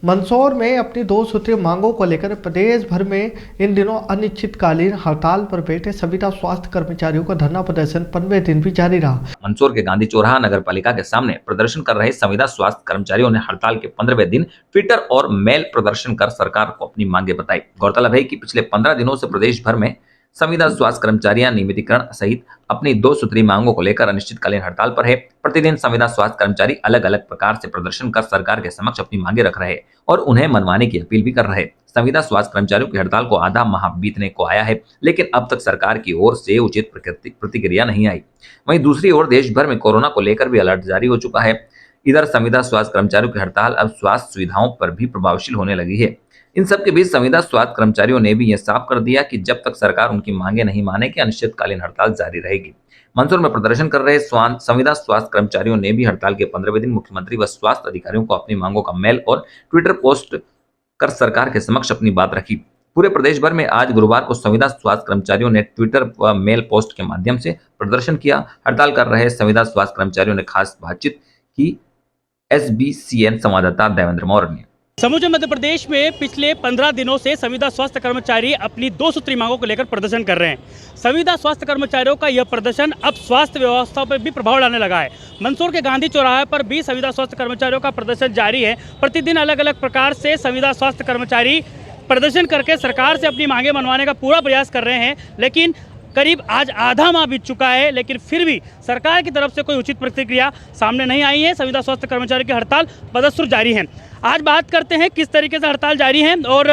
मंदसौर में अपनी 2 सूत्रीय मांगों को लेकर प्रदेश भर में इन दिनों अनिश्चितकालीन हड़ताल पर बैठे संविदा स्वास्थ्य कर्मचारियों का धरना प्रदर्शन 15वें दिन भी जारी रहा। मंदसौर के गांधी चौराहा नगर पालिका के सामने प्रदर्शन कर रहे संविदा स्वास्थ्य कर्मचारियों ने हड़ताल के 15वें दिन ट्विटर और मेल प्रदर्शन कर सरकार को अपनी मांगे बताई। गौरतलब है कि पिछले 15 दिनों से प्रदेश भर में संविदा स्वास्थ्य कर्मचारियां नियमितीकरण सहित अपनी 2 सूत्रीय मांगों को लेकर अनिश्चितकालीन हड़ताल पर है। प्रतिदिन संविदा स्वास्थ्य कर्मचारी अलग अलग प्रकार से प्रदर्शन कर सरकार के समक्ष अपनी मांगे रख रहे और उन्हें मनवाने की अपील भी कर रहे। संविदा स्वास्थ्य कर्मचारियों की हड़ताल को आधा माह बीतने को आया है, लेकिन अब तक सरकार की ओर से उचित प्रतिक्रिया नहीं आई। वहीं दूसरी ओर देश भर में कोरोना को लेकर भी अलर्ट जारी हो चुका है। इधर संविदा स्वास्थ्य कर्मचारियों की हड़ताल अब स्वास्थ्य सुविधाओं पर भी प्रभावशील होने लगी है। इन सब के बीच संविदा स्वास्थ्य कर्मचारियों ने भी यह साफ कर दिया कि जब तक सरकार उनकी मांगे नहीं मानेगी अनिश्चितकालीन हड़ताल जारी रहेगी। मंदसौर में प्रदर्शन कर रहे संविदा स्वास्थ्य कर्मचारियों ने भी हड़ताल के 15वें दिन मुख्यमंत्री व स्वास्थ्य अधिकारियों को अपनी मांगों का मेल और ट्विटर पोस्ट कर सरकार के समक्ष अपनी बात रखी। पूरे प्रदेश भर में आज गुरुवार को संविदा स्वास्थ्य कर्मचारियों ने ट्विटर व मेल पोस्ट के माध्यम से प्रदर्शन किया। हड़ताल कर रहे संविदा स्वास्थ्य कर्मचारियों ने खास बातचीत की। SBCN संवाददाता देवेंद्र मौर्य ने। समूचे मध्य प्रदेश में पिछले 15 दिनों से संविदा स्वास्थ्य कर्मचारी अपनी 2 सूत्री मांगों को लेकर प्रदर्शन कर रहे हैं। संविदा स्वास्थ्य कर्मचारियों का यह प्रदर्शन अब स्वास्थ्य व्यवस्था पर भी प्रभाव डालने लगा है। मंदसौर के गांधी चौराहे पर भी संविदा स्वास्थ्य कर्मचारियों का प्रदर्शन जारी है। प्रतिदिन अलग अलग प्रकार से संविदा स्वास्थ्य कर्मचारी प्रदर्शन करके सरकार से अपनी मांगे मनवाने का पूरा प्रयास कर रहे हैं, लेकिन करीब आज आधा माह बीत चुका है, लेकिन फिर भी सरकार की तरफ से कोई उचित प्रतिक्रिया सामने नहीं आई है। संविदा स्वास्थ्य कर्मचारी की हड़ताल बदस्तूर जारी है। आज बात करते हैं किस तरीके से हड़ताल जारी है और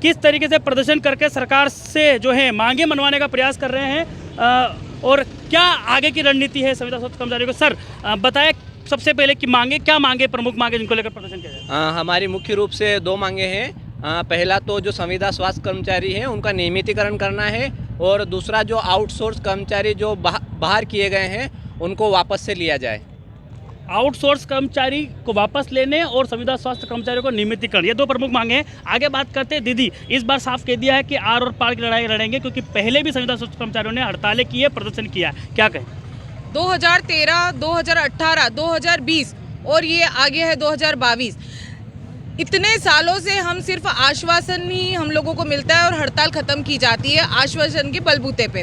किस तरीके से प्रदर्शन करके सरकार से जो है मांगे मनवाने का प्रयास कर रहे हैं और क्या आगे की रणनीति है संविदा स्वास्थ्य कर्मचारियों को। सर बताएं सबसे पहले कि मांगे क्या मांगे, प्रमुख मांगे जिनको लेकर प्रदर्शन किया जाए। हमारी मुख्य रूप से 2 मांगे हैं। पहला तो जो संविदा स्वास्थ्य कर्मचारी हैं उनका नियमितीकरण करना है और दूसरा जो आउटसोर्स कर्मचारी जो बाहर किए गए हैं उनको वापस से लिया जाए। आउटसोर्स कर्मचारी को वापस लेने और संविदा स्वास्थ्य कर्मचारियों को नियमितीकरण, ये 2 प्रमुख मांगे हैं। आगे बात करते हैं। दीदी इस बार साफ कह दिया है कि आर और पार की लड़ाई लड़ेंगे, क्योंकि पहले भी संविदा स्वास्थ्य कर्मचारियों ने हड़तालें की है, प्रदर्शन किया है, क्या कहें। 2013, 2018, 2020 और ये आगे है 2022। इतने सालों से हम सिर्फ आश्वासन ही हम लोगों को मिलता है और हड़ताल ख़त्म की जाती है आश्वासन के बलबूते पे।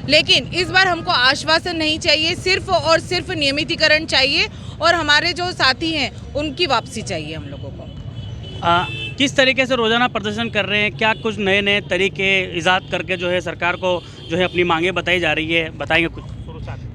लेकिन इस बार हमको आश्वासन नहीं चाहिए, सिर्फ और सिर्फ नियमितीकरण चाहिए और हमारे जो साथी हैं उनकी वापसी चाहिए हम लोगों को। किस तरीके से रोज़ाना प्रदर्शन कर रहे हैं, क्या कुछ नए नए तरीके इजाद करके जो है सरकार को जो है अपनी मांगे बताई जा रही है, बताएंगे कुछ।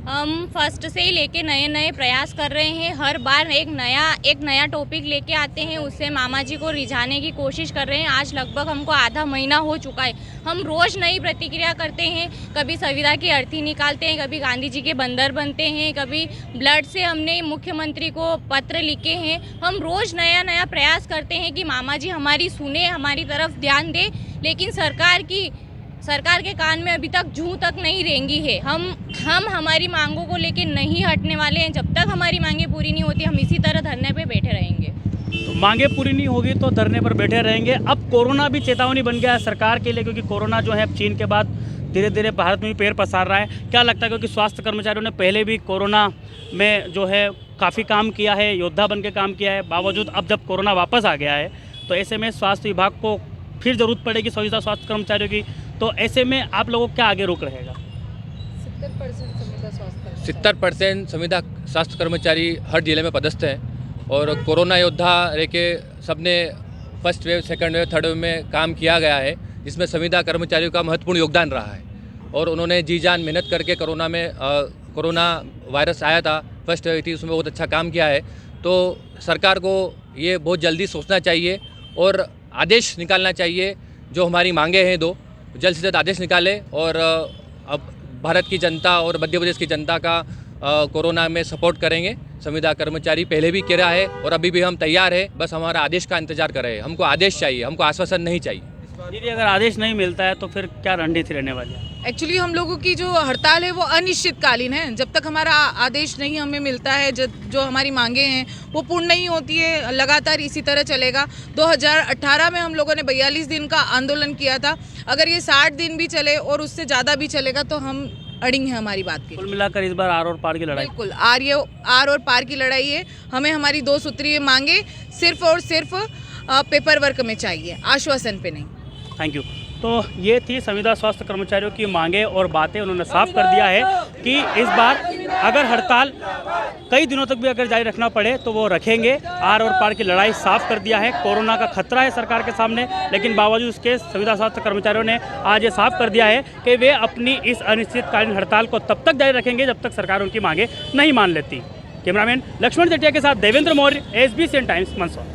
हम फर्स्ट से ही लेके नए नए प्रयास कर रहे हैं। हर बार एक नया टॉपिक लेके आते हैं, उससे मामा जी को रिझाने की कोशिश कर रहे हैं। आज लगभग हमको आधा महीना हो चुका है। हम रोज़ नई प्रतिक्रिया करते हैं, कभी संविदा की अर्थी निकालते हैं, कभी गांधी जी के बंदर बनते हैं, कभी ब्लड से हमने मुख्यमंत्री को पत्र लिखे हैं। हम रोज़ नया प्रयास करते हैं कि मामा जी हमारी सुने, हमारी तरफ ध्यान दे, लेकिन सरकार के कान में अभी तक जूं तक नहीं रेंगी है। हम हमारी मांगों को लेके नहीं हटने वाले हैं। जब तक हमारी मांगे पूरी नहीं होती हम इसी तरह धरने पे बैठे रहेंगे। तो मांगे पूरी नहीं होगी तो धरने पर बैठे रहेंगे। अब कोरोना भी चेतावनी बन गया है सरकार के लिए, क्योंकि कोरोना जो है चीन के बाद धीरे धीरे भारत में भी पैर पसार रहा है। क्या लगता है, क्योंकि स्वास्थ्य कर्मचारियों ने पहले भी कोरोना में जो है काफ़ी काम किया है, योद्धा बन के काम किया है, बावजूद अब जब कोरोना वापस आ गया है तो ऐसे में स्वास्थ्य विभाग को फिर ज़रूरत पड़ेगी संविदा स्वास्थ्य कर्मचारियों की, तो ऐसे में आप लोगों को क्या आगे रोक रहेगा। 70% संविदा स्वास्थ्य कर्मचारी हर जिले में पदस्थ हैं और कोरोना योद्धा रह के सबने first wave, second wave, third wave में काम किया गया है, जिसमें संविदा कर्मचारियों का महत्वपूर्ण योगदान रहा है और उन्होंने जी जान मेहनत करके कोरोना वायरस आया था, फर्स्ट वेव थी, उसमें बहुत अच्छा काम किया है। तो सरकार को ये बहुत जल्दी सोचना चाहिए और आदेश निकालना चाहिए। जो हमारी मांगे हैं 2 जल्द से जल्द आदेश निकाले और अब भारत की जनता और मध्य प्रदेश की जनता का कोरोना में सपोर्ट करेंगे। संविदा कर्मचारी पहले भी किया है और अभी भी हम तैयार है, बस हमारा आदेश का इंतजार कर रहे हैं। हमको आदेश चाहिए, हमको आश्वासन नहीं चाहिए। दीदी अगर आदेश नहीं मिलता है तो फिर क्या रणनीति रहने वाली है। एक्चुअली हम लोगों की जो हड़ताल है वो अनिश्चितकालीन है। जब तक हमारा आदेश नहीं हमें मिलता है, जो हमारी मांगे हैं वो पूर्ण नहीं होती है, लगातार इसी तरह चलेगा। 2018 में हम लोगों ने 42 दिन का आंदोलन किया था। अगर ये 60 दिन भी चले और उससे ज़्यादा भी चलेगा तो हम अड़िंग है हमारी बात की। कुल मिलाकर इस बार आर और पार की लड़ाई, बिल्कुल आर और पार की लड़ाई है। हमें हमारी 2 सूत्रीय मांगे सिर्फ और सिर्फ पेपर वर्क में चाहिए, आश्वासन पे नहीं। Thank you. तो ये थी संविदा स्वास्थ्य कर्मचारियों की मांगे और बातें। उन्होंने साफ कर दिया है कि इस बार अगर हड़ताल कई दिनों तक भी अगर जारी रखना पड़े तो वो रखेंगे। आर और पार की लड़ाई साफ कर दिया है। कोरोना का खतरा है सरकार के सामने, लेकिन बावजूद उसके संविदा स्वास्थ्य कर्मचारियों ने आज ये साफ कर दिया है कि वे अपनी इस अनिश्चितकालीन हड़ताल को तब तक जारी रखेंगे जब तक सरकार उनकी मांगे नहीं मान लेती। कैमरामैन लक्ष्मण जटिया के साथ देवेंद्र मौर्य, SBCN टाइम्स, मंदसौर।